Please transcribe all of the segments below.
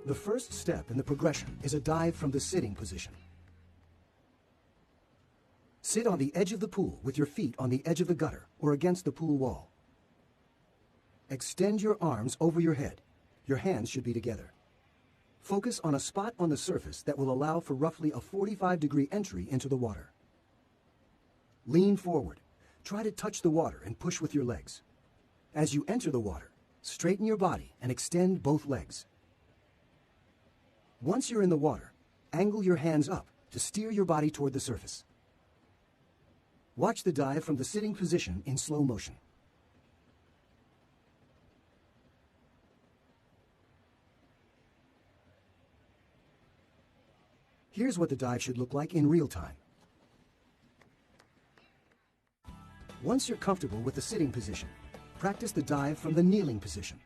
The first step in the progression is a dive from the sitting position. Sit on the edge of the pool with your feet on the edge of the gutter or against the pool wall. Extend your arms over your head. Your hands should be together. Focus on a spot on the surface that will allow for roughly a 45-degree entry into the water. Lean forward. Try to touch the water and push with your legs. As you enter the water, straighten your body and extend both legs. Once you're in the water, angle your hands up to steer your body toward the surface. Watch the dive from the sitting position in slow motion. Here's what the dive should look like in real time. Once you're comfortable with the sitting position, practice the dive from the kneeling position.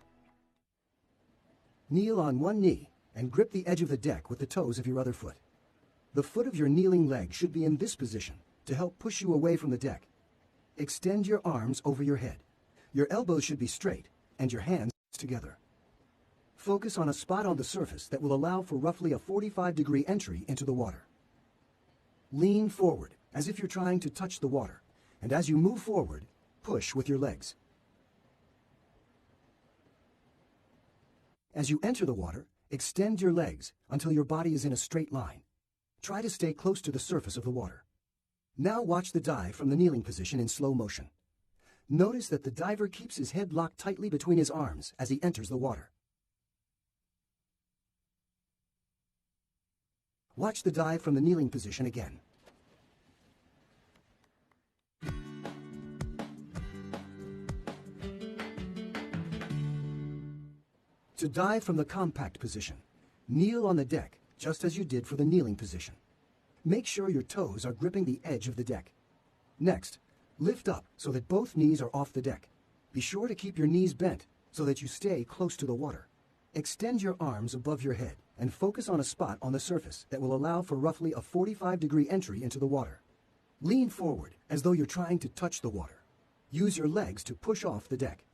Kneel on one knee and grip the edge of the deck with the toes of your other foot. The foot of your kneeling leg should be in this position to help push you away from the deck. Extend your arms over your head. Your elbows should be straight and your hands together. Focus on a spot on the surface that will allow for roughly a 45-degree entry into the water. Lean forward as if you're trying to touch the water, and as you move forward, push with your legs. As you enter the water, extend your legs until your body is in a straight line. Try to stay close to the surface of the water. Now watch the dive from the kneeling position in slow motion. Notice that the diver keeps his head locked tightly between his arms as he enters the water. Watch the dive from the kneeling position again. To dive from the compact position, kneel on the deck just as you did for the kneeling position. Make sure your toes are gripping the edge of the deck. Next, lift up so that both knees are off the deck. Be sure to keep your knees bent so that you stay close to the water. Extend your arms above your head and focus on a spot on the surface that will allow for roughly a 45-degree entry into the water. Lean forward as though you're trying to touch the water. Use your legs to push off the deck.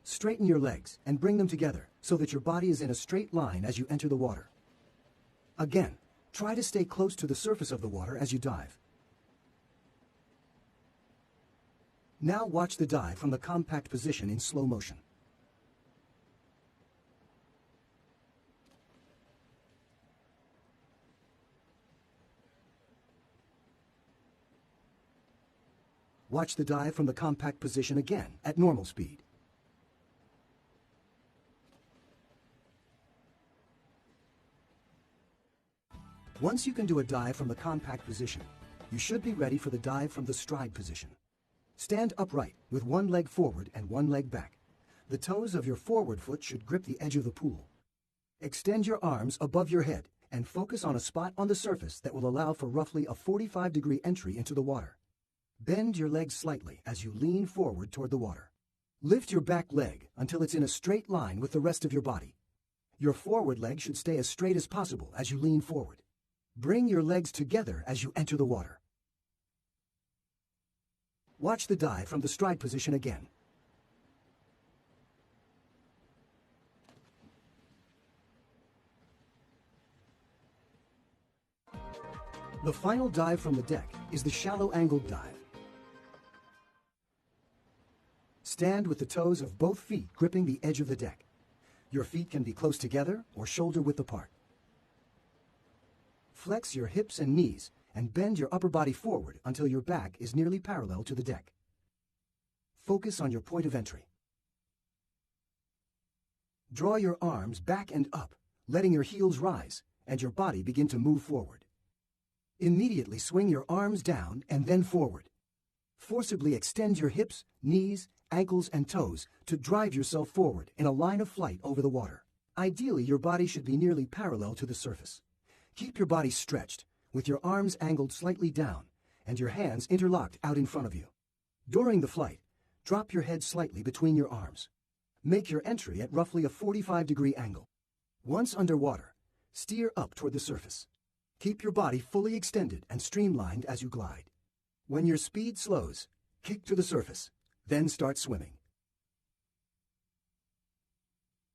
Straighten your legs and bring them together so that your body is in a straight line as you enter the water. Again, try to stay close to the surface of the water as you dive. Now watch the dive from the compact position in slow motion. Watch the dive from the compact position again at normal speed. Once you can do a dive from the compact position, you should be ready for the dive from the stride position. Stand upright with one leg forward and one leg back. The toes of your forward foot should grip the edge of the pool. Extend your arms above your head and focus on a spot on the surface that will allow for roughly a 45-degree entry into the water. Bend your legs slightly as you lean forward toward the water. Lift your back leg until it's in a straight line with the rest of your body. Your forward leg should stay as straight as possible as you lean forward. Bring your legs together as you enter the water. Watch the dive from the stride position again. The final dive from the deck is the shallow angled dive. Stand with the toes of both feet gripping the edge of the deck. Your feet can be close together or shoulder width apart. Flex your hips and knees and bend your upper body forward until your back is nearly parallel to the deck. Focus on your point of entry. Draw your arms back and up, letting your heels rise and your body begin to move forward. Immediately swing your arms down and then forward. Forcibly extend your hips, knees, ankles, and toes to drive yourself forward in a line of flight over the water. Ideally, your body should be nearly parallel to the surface. Keep your body stretched, with your arms angled slightly down and your hands interlocked out in front of you. During the flight, drop your head slightly between your arms. Make your entry at roughly a 45-degree angle. Once underwater, steer up toward the surface. Keep your body fully extended and streamlined as you glide. When your speed slows, kick to the surface, then start swimming.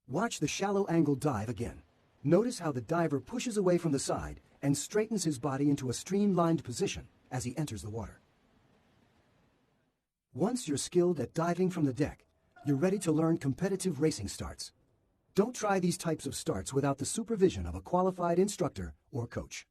Watch the shallow angle dive again. Notice how the diver pushes away from the side and straightens his body into a streamlined position as he enters the water. Once you're skilled at diving from the deck, you're ready to learn competitive racing starts. Don't try these types of starts without the supervision of a qualified instructor or coach.